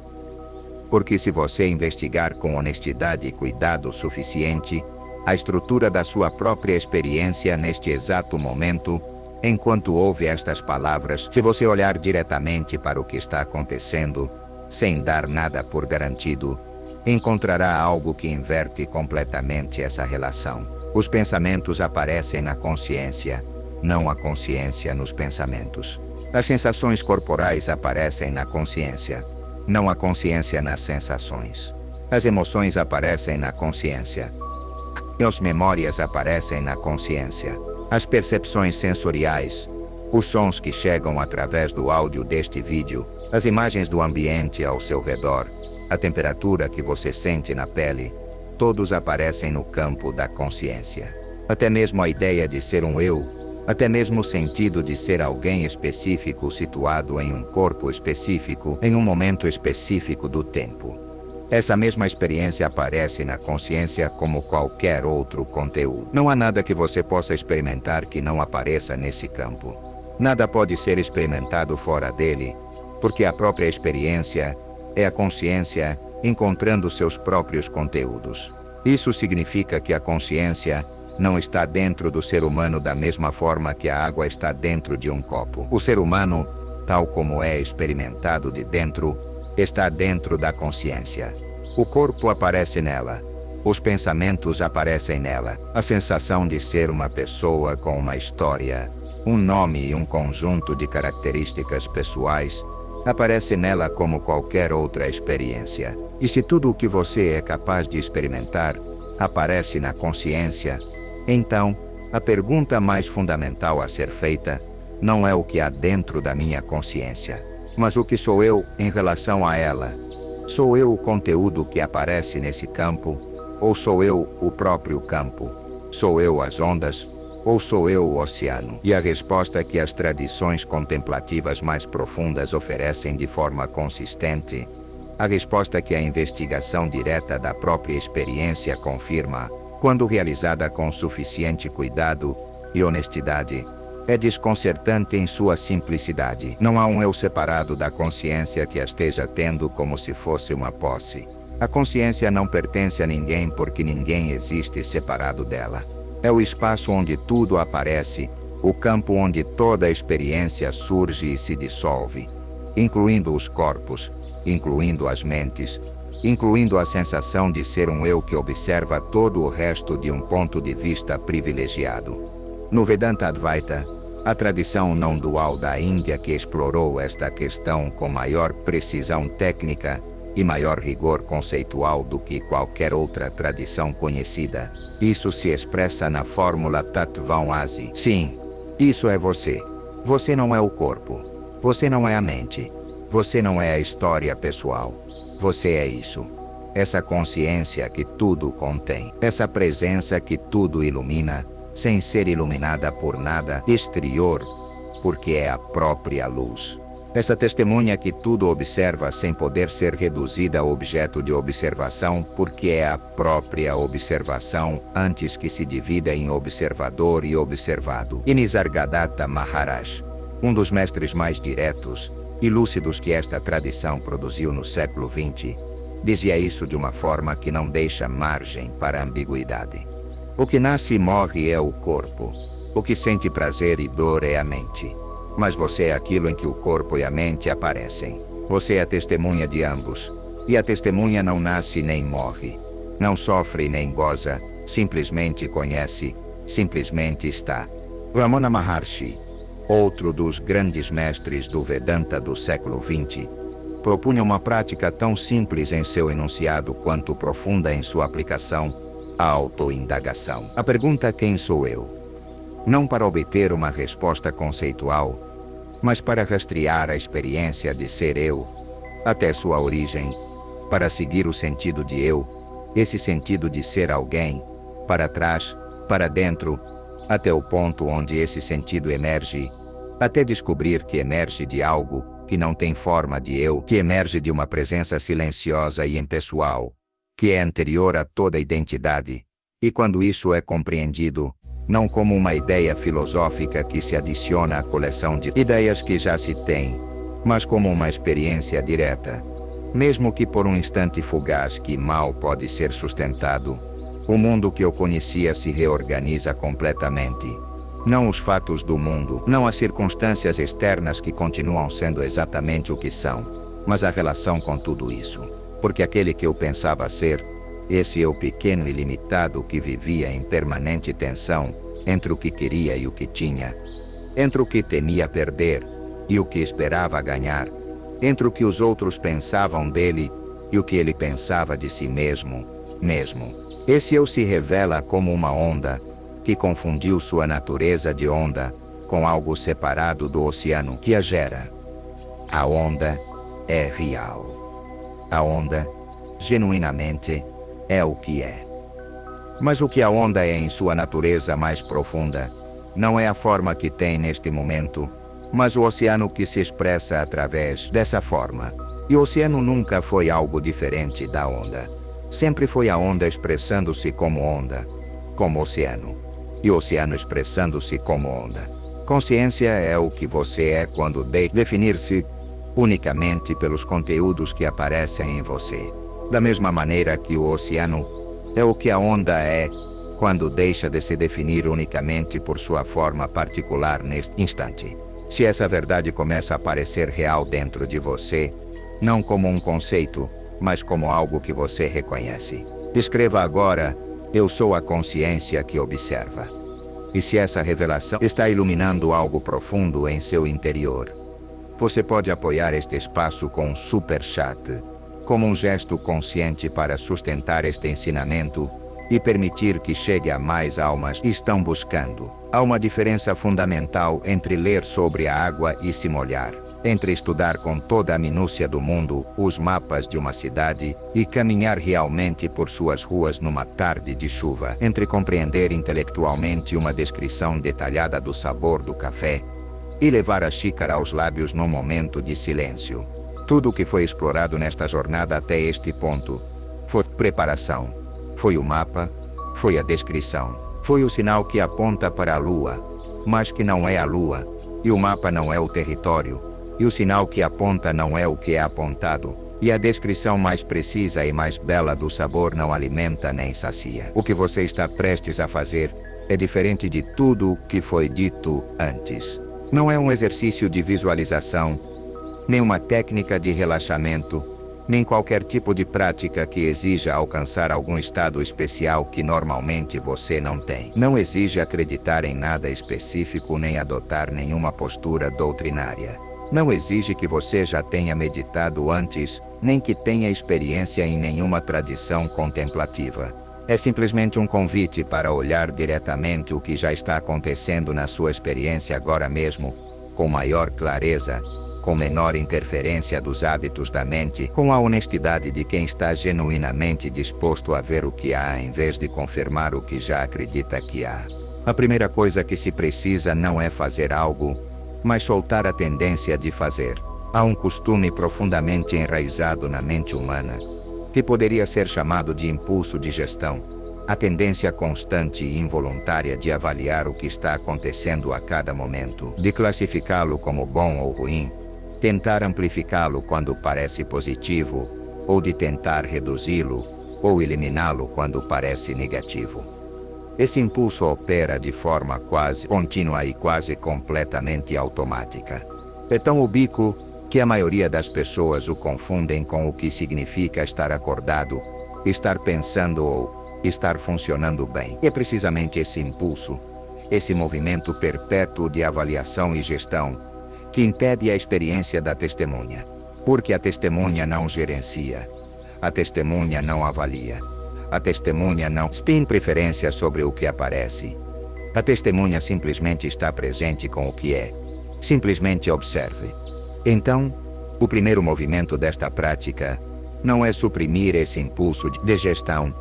Porque se você investigar com honestidade e cuidado suficiente a estrutura da sua própria experiência neste exato momento, enquanto ouve estas palavras, se você olhar diretamente para o que está acontecendo, sem dar nada por garantido, encontrará algo que inverte completamente essa relação. Os pensamentos aparecem na consciência, não a consciência nos pensamentos. As sensações corporais aparecem na consciência, não a consciência nas sensações. As emoções aparecem na consciência, e as memórias aparecem na consciência. As percepções sensoriais, os sons que chegam através do áudio deste vídeo, as imagens do ambiente ao seu redor, a temperatura que você sente na pele, todos aparecem no campo da consciência. Até mesmo a ideia de ser um eu, até mesmo o sentido de ser alguém específico situado em um corpo específico, em um momento específico do tempo. Essa mesma experiência aparece na consciência como qualquer outro conteúdo. Não há nada que você possa experimentar que não apareça nesse campo. Nada pode ser experimentado fora dele, porque a própria experiência é a consciência encontrando seus próprios conteúdos. Isso significa que a consciência não está dentro do ser humano da mesma forma que a água está dentro de um copo. O ser humano, tal como é experimentado de dentro, está dentro da consciência. O corpo aparece nela. Os pensamentos aparecem nela. A sensação de ser uma pessoa com uma história, um nome e um conjunto de características pessoais aparece nela como qualquer outra experiência. E se tudo o que você é capaz de experimentar aparece na consciência, então, a pergunta mais fundamental a ser feita não é o que há dentro da minha consciência, mas o que sou eu em relação a ela. Sou eu o conteúdo que aparece nesse campo, ou sou eu o próprio campo? Sou eu as ondas, ou sou eu o oceano? E a resposta que as tradições contemplativas mais profundas oferecem de forma consistente, a resposta que a investigação direta da própria experiência confirma, quando realizada com suficiente cuidado e honestidade, é desconcertante em sua simplicidade. Não há um eu separado da consciência que a esteja tendo como se fosse uma posse. A consciência não pertence a ninguém porque ninguém existe separado dela. É o espaço onde tudo aparece, o campo onde toda a experiência surge e se dissolve, incluindo os corpos, incluindo as mentes, incluindo a sensação de ser um eu que observa todo o resto de um ponto de vista privilegiado. No Vedanta Advaita, a tradição não dual da Índia que explorou esta questão com maior precisão técnica e maior rigor conceitual do que qualquer outra tradição conhecida, isso se expressa na fórmula Tattvam Asi. Sim, isso é você. Você não é o corpo. Você não é a mente. Você não é a história pessoal. Você é isso. Essa consciência que tudo contém. Essa presença que tudo ilumina, sem ser iluminada por nada exterior, porque é a própria luz. Essa testemunha que tudo observa sem poder ser reduzida a objeto de observação, porque é a própria observação antes que se divida em observador e observado. E Nisargadatta Maharaj, um dos mestres mais diretos e lúcidos que esta tradição produziu no século XX, dizia isso de uma forma que não deixa margem para ambiguidade. O que nasce e morre é o corpo. O que sente prazer e dor é a mente. Mas você é aquilo em que o corpo e a mente aparecem. Você é a testemunha de ambos. E a testemunha não nasce nem morre. Não sofre nem goza, simplesmente conhece, simplesmente está. Ramana Maharshi, outro dos grandes mestres do Vedanta do século XX, propunha uma prática tão simples em seu enunciado quanto profunda em sua aplicação, a autoindagação. A pergunta quem sou eu? Não para obter uma resposta conceitual, mas para rastrear a experiência de ser eu, até sua origem, para seguir o sentido de eu, esse sentido de ser alguém, para trás, para dentro, até o ponto onde esse sentido emerge, até descobrir que emerge de algo que não tem forma de eu, que emerge de uma presença silenciosa e impessoal, que é anterior a toda identidade, e quando isso é compreendido, não como uma ideia filosófica que se adiciona à coleção de ideias que já se tem, mas como uma experiência direta, mesmo que por um instante fugaz que mal pode ser sustentado, o mundo que eu conhecia se reorganiza completamente. Não os fatos do mundo, não as circunstâncias externas que continuam sendo exatamente o que são, mas a relação com tudo isso. Porque aquele que eu pensava ser, esse eu pequeno e limitado que vivia em permanente tensão entre o que queria e o que tinha, entre o que temia perder e o que esperava ganhar, entre o que os outros pensavam dele e o que ele pensava de si mesmo. Esse eu se revela como uma onda que confundiu sua natureza de onda com algo separado do oceano que a gera. A onda é real. A onda, genuinamente, é o que é. Mas o que a onda é em sua natureza mais profunda, não é a forma que tem neste momento, mas o oceano que se expressa através dessa forma. E o oceano nunca foi algo diferente da onda. Sempre foi a onda expressando-se como onda, como oceano. E o oceano expressando-se como onda. Consciência é o que você é quando definir-se unicamente pelos conteúdos que aparecem em você. Da mesma maneira que o oceano é o que a onda é, quando deixa de se definir unicamente por sua forma particular neste instante. Se essa verdade começa a parecer real dentro de você, não como um conceito, mas como algo que você reconhece. Escreva agora: eu sou a consciência que observa. E se essa revelação está iluminando algo profundo em seu interior, você pode apoiar este espaço com um super chat, como um gesto consciente para sustentar este ensinamento e permitir que chegue a mais almas que estão buscando. Há uma diferença fundamental entre ler sobre a água e se molhar, entre estudar com toda a minúcia do mundo os mapas de uma cidade e caminhar realmente por suas ruas numa tarde de chuva, entre compreender intelectualmente uma descrição detalhada do sabor do café e levar a xícara aos lábios num momento de silêncio. Tudo o que foi explorado nesta jornada até este ponto foi preparação, foi o mapa, foi a descrição, foi o sinal que aponta para a lua, mas que não é a lua, e o mapa não é o território, e o sinal que aponta não é o que é apontado, e a descrição mais precisa e mais bela do sabor não alimenta nem sacia. O que você está prestes a fazer é diferente de tudo o que foi dito antes. Não é um exercício de visualização, nem uma técnica de relaxamento, nem qualquer tipo de prática que exija alcançar algum estado especial que normalmente você não tem. Não exige acreditar em nada específico nem adotar nenhuma postura doutrinária. Não exige que você já tenha meditado antes, nem que tenha experiência em nenhuma tradição contemplativa. É simplesmente um convite para olhar diretamente o que já está acontecendo na sua experiência agora mesmo, com maior clareza, com menor interferência dos hábitos da mente, com a honestidade de quem está genuinamente disposto a ver o que há em vez de confirmar o que já acredita que há. A primeira coisa que se precisa não é fazer algo, mas soltar a tendência de fazer. Há um costume profundamente enraizado na mente humana, que poderia ser chamado de impulso de gestão, a tendência constante e involuntária de avaliar o que está acontecendo a cada momento, de classificá-lo como bom ou ruim, tentar amplificá-lo quando parece positivo, ou de tentar reduzi-lo, ou eliminá-lo quando parece negativo. Esse impulso opera de forma quase contínua e quase completamente automática. É tão ubíquo que a maioria das pessoas o confundem com o que significa estar acordado, estar pensando ou estar funcionando bem. É precisamente esse impulso, esse movimento perpétuo de avaliação e gestão, que impede a experiência da testemunha. Porque a testemunha não gerencia, a testemunha não avalia, a testemunha não tem preferência sobre o que aparece. A testemunha simplesmente está presente com o que é. Simplesmente observe. Então, o primeiro movimento desta prática não é suprimir esse impulso de gestão,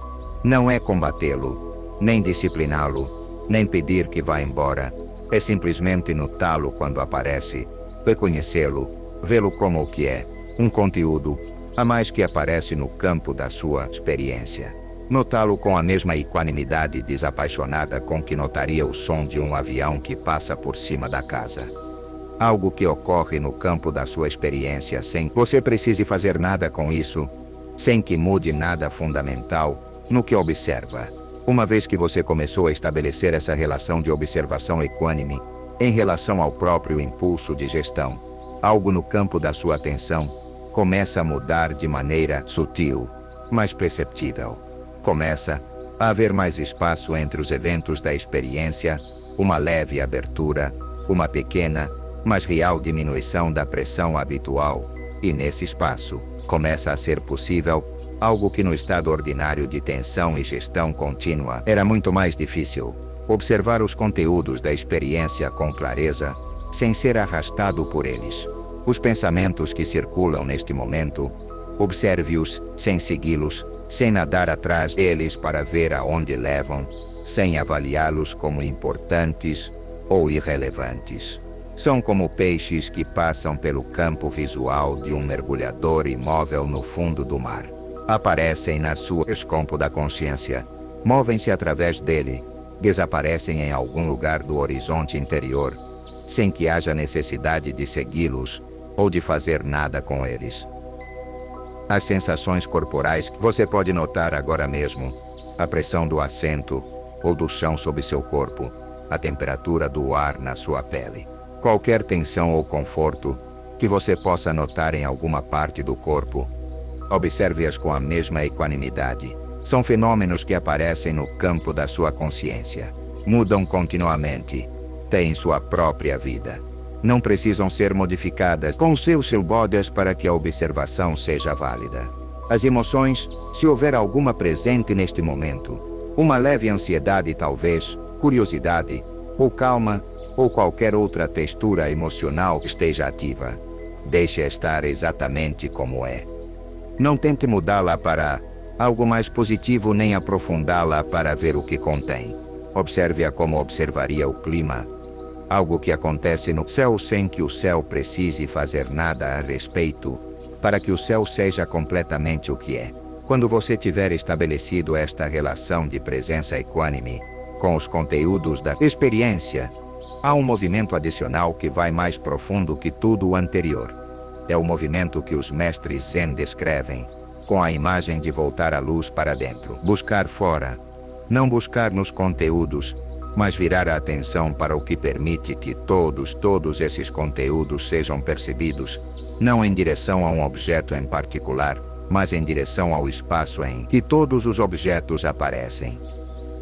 não é combatê-lo, nem discipliná-lo, nem pedir que vá embora. É simplesmente notá-lo quando aparece, reconhecê-lo, vê-lo como o que é, um conteúdo, a mais que aparece no campo da sua experiência. Notá-lo com a mesma equanimidade desapaixonada com que notaria o som de um avião que passa por cima da casa. Algo que ocorre no campo da sua experiência sem que você precise fazer nada com isso, sem que mude nada fundamental no que observa. Uma vez que você começou a estabelecer essa relação de observação equânime em relação ao próprio impulso de gestão, algo no campo da sua atenção começa a mudar de maneira sutil, mas perceptível. Começa a haver mais espaço entre os eventos da experiência, uma leve abertura, uma pequena, mas real diminuição da pressão habitual, e nesse espaço, começa a ser possível algo que no estado ordinário de tensão e gestão contínua era muito mais difícil: observar os conteúdos da experiência com clareza, sem ser arrastado por eles. Os pensamentos que circulam neste momento, observe-os, sem segui-los, sem nadar atrás deles para ver aonde levam, sem avaliá-los como importantes ou irrelevantes. São como peixes que passam pelo campo visual de um mergulhador imóvel no fundo do mar. Aparecem na sua escopo da consciência, movem-se através dele, desaparecem em algum lugar do horizonte interior, sem que haja necessidade de segui-los ou de fazer nada com eles. As sensações corporais que você pode notar agora mesmo, a pressão do assento ou do chão sob seu corpo, a temperatura do ar na sua pele. Qualquer tensão ou conforto que você possa notar em alguma parte do corpo, observe-as com a mesma equanimidade. São fenômenos que aparecem no campo da sua consciência. Mudam continuamente. Têm sua própria vida. Não precisam ser modificadas com seus bodies para que a observação seja válida. As emoções, se houver alguma presente neste momento, uma leve ansiedade talvez, curiosidade, ou calma, ou qualquer outra textura emocional esteja ativa, deixe-a estar exatamente como é. Não tente mudá-la para algo mais positivo nem aprofundá-la para ver o que contém. Observe-a como observaria o clima. Algo que acontece no céu sem que o céu precise fazer nada a respeito, para que o céu seja completamente o que é. Quando você tiver estabelecido esta relação de presença equânime com os conteúdos da experiência, há um movimento adicional que vai mais profundo que tudo o anterior. É o movimento que os mestres Zen descrevem, com a imagem de voltar a luz para dentro. Buscar fora. Não buscar nos conteúdos, mas virar a atenção para o que permite que todos esses conteúdos sejam percebidos, não em direção a um objeto em particular, mas em direção ao espaço em que todos os objetos aparecem.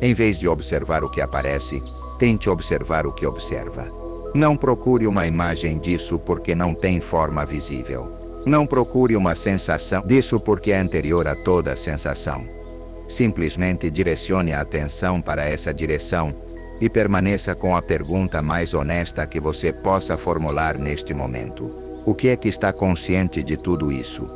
Em vez de observar o que aparece, tente observar o que observa. Não procure uma imagem disso porque não tem forma visível. Não procure uma sensação disso porque é anterior a toda sensação. Simplesmente direcione a atenção para essa direção e permaneça com a pergunta mais honesta que você possa formular neste momento. O que é que está consciente de tudo isso?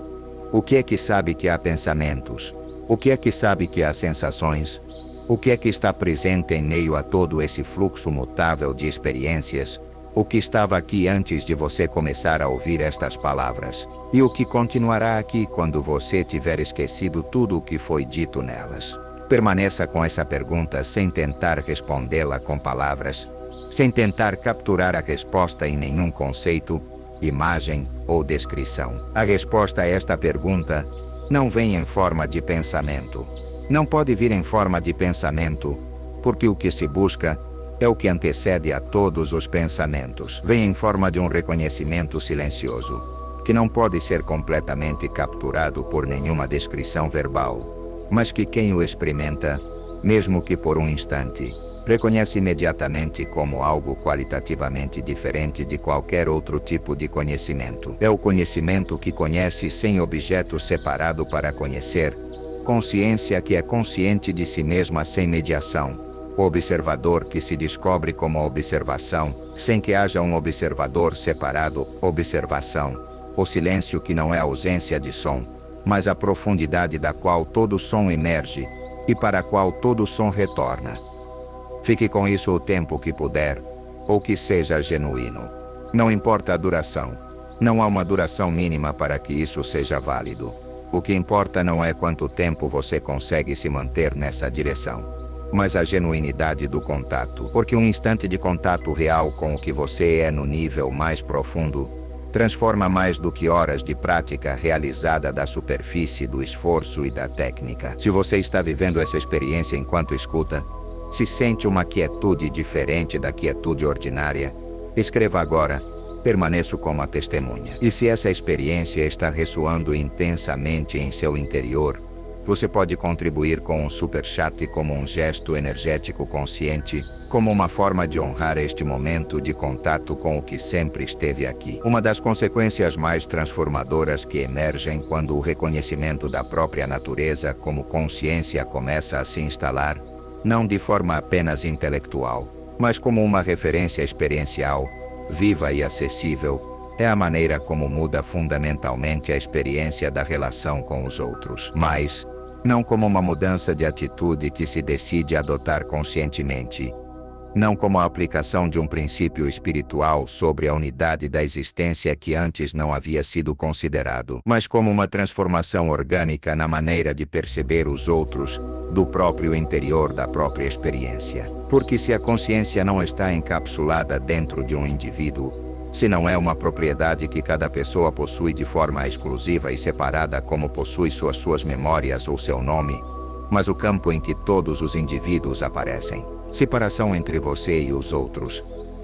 O que é que sabe que há pensamentos? O que é que sabe que há sensações? O que é que está presente em meio a todo esse fluxo mutável de experiências? O que estava aqui antes de você começar a ouvir estas palavras? E o que continuará aqui quando você tiver esquecido tudo o que foi dito nelas? Permaneça com essa pergunta sem tentar respondê-la com palavras, sem tentar capturar a resposta em nenhum conceito, imagem ou descrição. A resposta a esta pergunta não vem em forma de pensamento. Não pode vir em forma de pensamento, porque o que se busca é o que antecede a todos os pensamentos. Vem em forma de um reconhecimento silencioso, que não pode ser completamente capturado por nenhuma descrição verbal, mas que quem o experimenta, mesmo que por um instante, reconhece imediatamente como algo qualitativamente diferente de qualquer outro tipo de conhecimento. É o conhecimento que conhece sem objeto separado para conhecer, consciência que é consciente de si mesma sem mediação, o observador que se descobre como observação, sem que haja um observador separado, observação, o silêncio que não é ausência de som, mas a profundidade da qual todo som emerge e para a qual todo som retorna. Fique com isso o tempo que puder, ou que seja genuíno. Não importa a duração. Não há uma duração mínima para que isso seja válido. O que importa não é quanto tempo você consegue se manter nessa direção, mas a genuinidade do contato. Porque um instante de contato real com o que você é no nível mais profundo transforma mais do que horas de prática realizada da superfície do esforço e da técnica. Se você está vivendo essa experiência enquanto escuta, se sente uma quietude diferente da quietude ordinária, escreva agora: permaneço como a testemunha. E se essa experiência está ressoando intensamente em seu interior, você pode contribuir com um superchat como um gesto energético consciente, como uma forma de honrar este momento de contato com o que sempre esteve aqui. Uma das consequências mais transformadoras que emergem quando o reconhecimento da própria natureza como consciência começa a se instalar, não de forma apenas intelectual, mas como uma referência experiencial, viva e acessível, é a maneira como muda fundamentalmente a experiência da relação com os outros. Mas, não como uma mudança de atitude que se decide adotar conscientemente, não como a aplicação de um princípio espiritual sobre a unidade da existência que antes não havia sido considerado, mas como uma transformação orgânica na maneira de perceber os outros, do próprio interior da própria experiência. Porque se a consciência não está encapsulada dentro de um indivíduo, Se não é uma propriedade que cada pessoa possui de forma exclusiva e separada como possui suas memórias ou seu nome, mas o campo em que todos os indivíduos aparecem, separação entre você e os outros,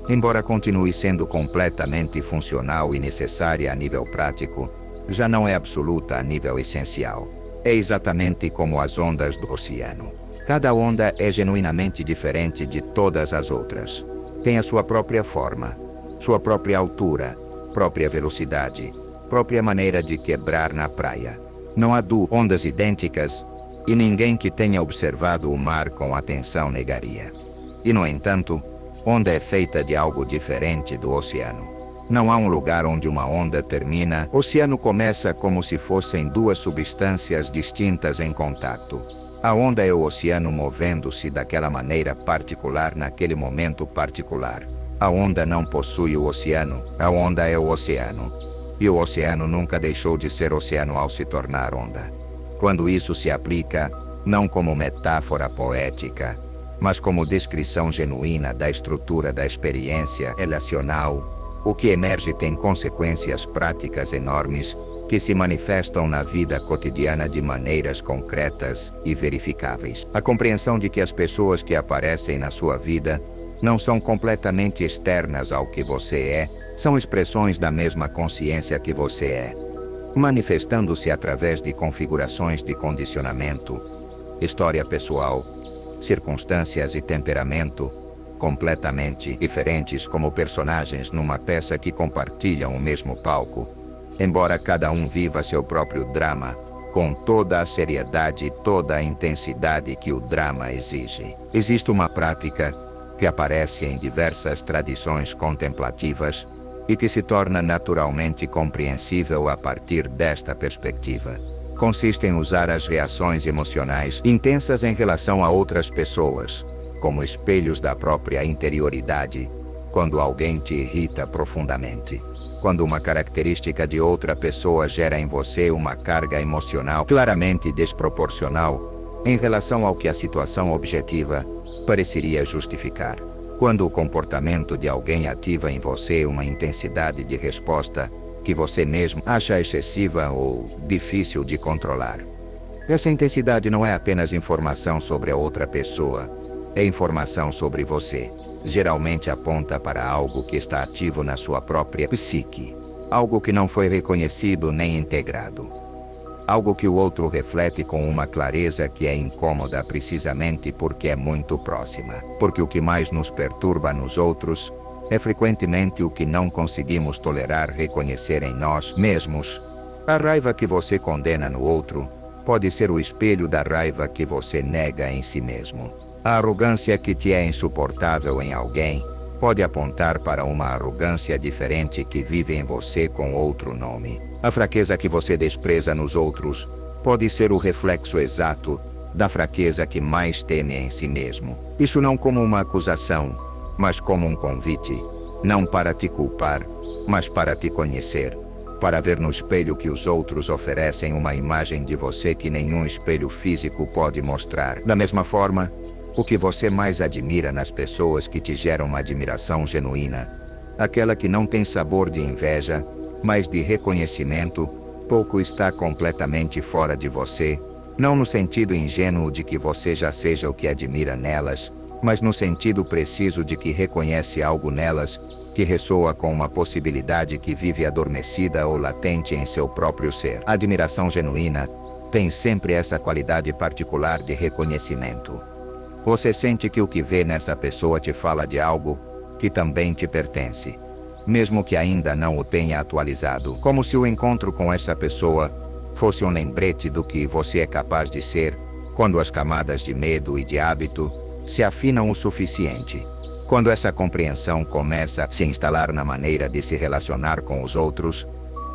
embora continue sendo completamente funcional e necessária a nível prático, já não é absoluta a nível essencial. É exatamente como as ondas do oceano. Cada onda é genuinamente diferente de todas as outras. Tem a sua própria forma, sua própria altura, própria velocidade, própria maneira de quebrar na praia. Não há duas ondas idênticas, e ninguém que tenha observado o mar com atenção negaria. E no entanto, onda é feita de algo diferente do oceano. Não há um lugar onde uma onda termina. O oceano começa como se fossem duas substâncias distintas em contato. A onda é o oceano movendo-se daquela maneira particular naquele momento particular. A onda não possui o oceano, a onda é o oceano. E o oceano nunca deixou de ser oceano ao se tornar onda. Quando isso se aplica, não como metáfora poética, mas como descrição genuína da estrutura da experiência relacional, o que emerge tem consequências práticas enormes que se manifestam na vida cotidiana de maneiras concretas e verificáveis. A compreensão de que as pessoas que aparecem na sua vida não são completamente externas ao que você é, são expressões da mesma consciência que você é, manifestando-se através de configurações de condicionamento, história pessoal, circunstâncias e temperamento, completamente diferentes como personagens numa peça que compartilham o mesmo palco, embora cada um viva seu próprio drama, com toda a seriedade e toda a intensidade que o drama exige. Existe uma prática que aparece em diversas tradições contemplativas e que se torna naturalmente compreensível a partir desta perspectiva. Consiste em usar as reações emocionais intensas em relação a outras pessoas, como espelhos da própria interioridade, quando alguém te irrita profundamente. Quando uma característica de outra pessoa gera em você uma carga emocional claramente desproporcional em relação ao que a situação objetiva pareceria justificar. Quando o comportamento de alguém ativa em você uma intensidade de resposta que você mesmo acha excessiva ou difícil de controlar. Essa intensidade não é apenas informação sobre a outra pessoa, é informação sobre você. Geralmente aponta para algo que está ativo na sua própria psique, algo que não foi reconhecido nem integrado. Algo que o outro reflete com uma clareza que é incômoda precisamente porque é muito próxima. Porque o que mais nos perturba nos outros é frequentemente o que não conseguimos tolerar reconhecer em nós mesmos. A raiva que você condena no outro pode ser o espelho da raiva que você nega em si mesmo. A arrogância que te é insuportável em alguém pode apontar para uma arrogância diferente que vive em você com outro nome. A fraqueza que você despreza nos outros pode ser o reflexo exato da fraqueza que mais teme em si mesmo. Isso não como uma acusação, mas como um convite, não para te culpar, mas para te conhecer, para ver no espelho que os outros oferecem uma imagem de você que nenhum espelho físico pode mostrar. Da mesma forma, o que você mais admira nas pessoas que te geram uma admiração genuína, aquela que não tem sabor de inveja, mas de reconhecimento, pouco está completamente fora de você, não no sentido ingênuo de que você já seja o que admira nelas, mas no sentido preciso de que reconhece algo nelas, que ressoa com uma possibilidade que vive adormecida ou latente em seu próprio ser. A admiração genuína tem sempre essa qualidade particular de reconhecimento. Você sente que o que vê nessa pessoa te fala de algo que também te pertence, mesmo que ainda não o tenha atualizado, como se o encontro com essa pessoa fosse um lembrete do que você é capaz de ser, quando as camadas de medo e de hábito se afinam o suficiente. Quando essa compreensão começa a se instalar na maneira de se relacionar com os outros,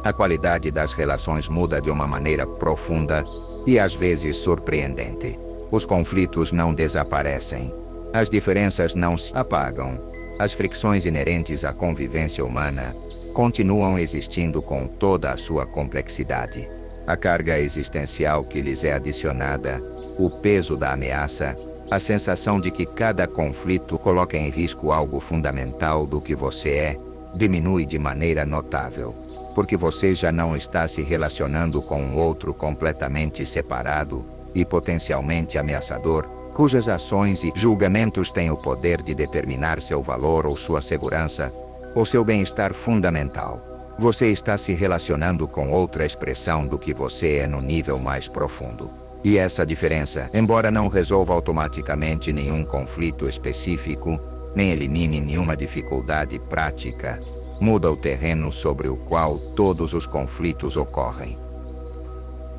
a qualidade das relações muda de uma maneira profunda e às vezes surpreendente. Os conflitos não desaparecem. As diferenças não se apagam. As fricções inerentes à convivência humana continuam existindo com toda a sua complexidade. A carga existencial que lhes é adicionada, o peso da ameaça, a sensação de que cada conflito coloca em risco algo fundamental do que você é, diminui de maneira notável, porque você já não está se relacionando com um outro completamente separado e potencialmente ameaçador, cujas ações e julgamentos têm o poder de determinar seu valor ou sua segurança, ou seu bem-estar fundamental. Você está se relacionando com outra expressão do que você é no nível mais profundo. E essa diferença, embora não resolva automaticamente nenhum conflito específico, nem elimine nenhuma dificuldade prática, muda o terreno sobre o qual todos os conflitos ocorrem.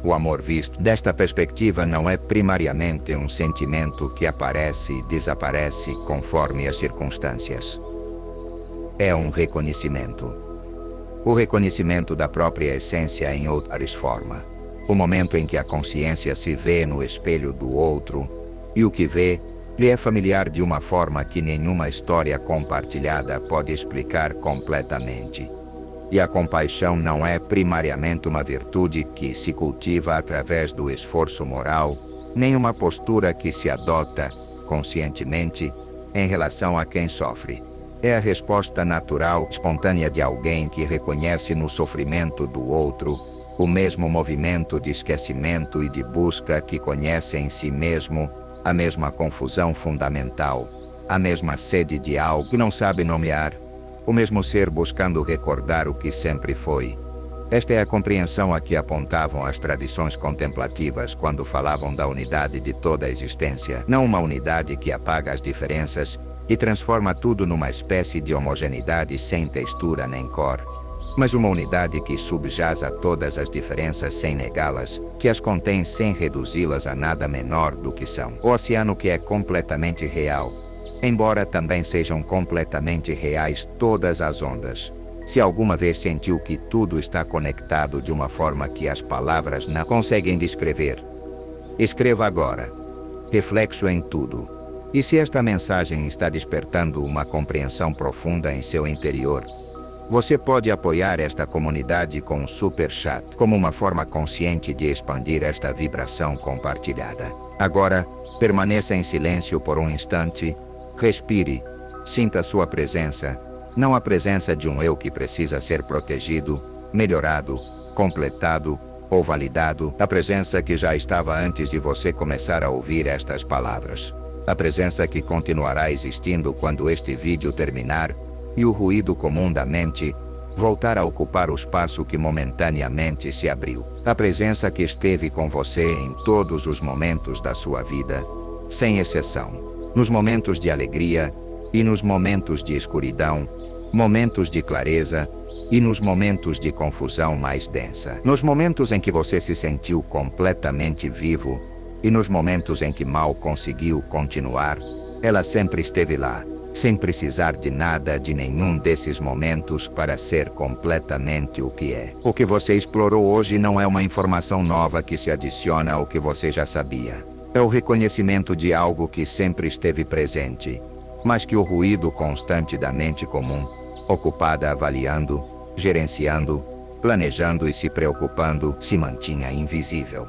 O amor visto desta perspectiva não é primariamente um sentimento que aparece e desaparece conforme as circunstâncias. É um reconhecimento. O reconhecimento da própria essência em outra forma. O momento em que a consciência se vê no espelho do outro, e o que vê, lhe é familiar de uma forma que nenhuma história compartilhada pode explicar completamente. E a compaixão não é primariamente uma virtude que se cultiva através do esforço moral, nem uma postura que se adota, conscientemente, em relação a quem sofre. É a resposta natural, espontânea de alguém que reconhece no sofrimento do outro o mesmo movimento de esquecimento e de busca que conhece em si mesmo, a mesma confusão fundamental, a mesma sede de algo que não sabe nomear, o mesmo ser buscando recordar o que sempre foi. Esta é a compreensão a que apontavam as tradições contemplativas quando falavam da unidade de toda a existência, não uma unidade que apaga as diferenças e transforma tudo numa espécie de homogeneidade sem textura nem cor, mas uma unidade que subjaz a todas as diferenças sem negá-las, que as contém sem reduzi-las a nada menor do que são. O oceano que é completamente real, embora também sejam completamente reais todas as ondas. Se alguma vez sentiu que tudo está conectado de uma forma que as palavras não conseguem descrever, escreva agora. Reflexo em tudo. E se esta mensagem está despertando uma compreensão profunda em seu interior, você pode apoiar esta comunidade com um super chat, como uma forma consciente de expandir esta vibração compartilhada. Agora, permaneça em silêncio por um instante, respire, sinta sua presença, não a presença de um eu que precisa ser protegido, melhorado, completado ou validado, a presença que já estava antes de você começar a ouvir estas palavras. A presença que continuará existindo quando este vídeo terminar e o ruído comum da mente voltar a ocupar o espaço que momentaneamente se abriu. A presença que esteve com você em todos os momentos da sua vida, sem exceção. Nos momentos de alegria e nos momentos de escuridão, momentos de clareza e nos momentos de confusão mais densa. Nos momentos em que você se sentiu completamente vivo e nos momentos em que mal conseguiu continuar, ela sempre esteve lá, sem precisar de nada de nenhum desses momentos para ser completamente o que é. O que você explorou hoje não é uma informação nova que se adiciona ao que você já sabia. É o reconhecimento de algo que sempre esteve presente, mas que o ruído constante da mente comum, ocupada avaliando, gerenciando, planejando e se preocupando, se mantinha invisível.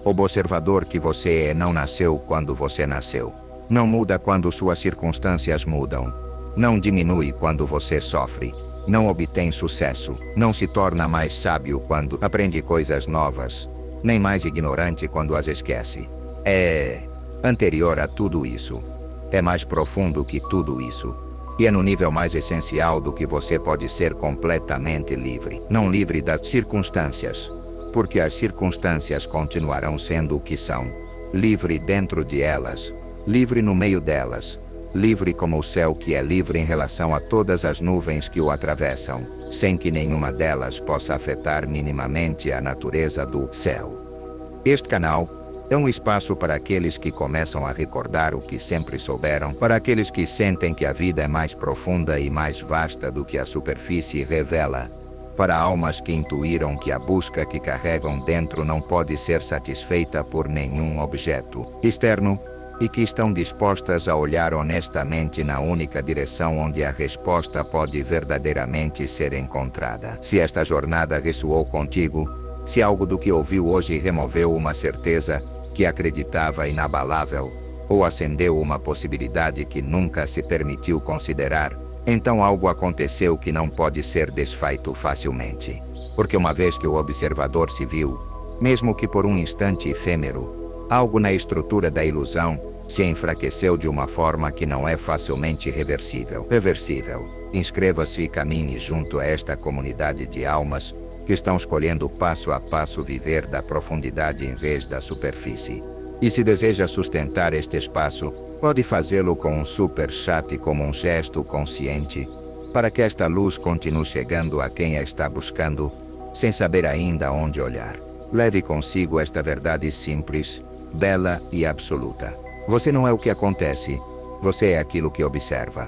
O observador que você é não nasceu quando você nasceu. Não muda quando suas circunstâncias mudam. Não diminui quando você sofre. Não obtém sucesso. Não se torna mais sábio quando aprende coisas novas. Nem mais ignorante quando as esquece. É anterior a tudo isso. É mais profundo que tudo isso. E é no nível mais essencial do que você pode ser completamente livre. Não livre das circunstâncias, porque as circunstâncias continuarão sendo o que são. Livre dentro de elas. Livre no meio delas, livre como o céu que é livre em relação a todas as nuvens que o atravessam, sem que nenhuma delas possa afetar minimamente a natureza do céu. Este canal é um espaço para aqueles que começam a recordar o que sempre souberam, para aqueles que sentem que a vida é mais profunda e mais vasta do que a superfície revela, para almas que intuíram que a busca que carregam dentro não pode ser satisfeita por nenhum objeto externo, e que estão dispostas a olhar honestamente na única direção onde a resposta pode verdadeiramente ser encontrada. Se esta jornada ressoou contigo, se algo do que ouviu hoje removeu uma certeza que acreditava inabalável, ou acendeu uma possibilidade que nunca se permitiu considerar, Então algo aconteceu que não pode ser desfeito facilmente. Porque uma vez que o observador se viu, mesmo que por um instante efêmero, algo na estrutura da ilusão se enfraqueceu de uma forma que não é facilmente reversível. Inscreva-se e caminhe junto a esta comunidade de almas que estão escolhendo passo a passo viver da profundidade em vez da superfície. E se deseja sustentar este espaço, pode fazê-lo com um super chat como um gesto consciente, para que esta luz continue chegando a quem a está buscando, sem saber ainda onde olhar. Leve consigo esta verdade simples, bela e absoluta. Você não é o que acontece, você é aquilo que observa.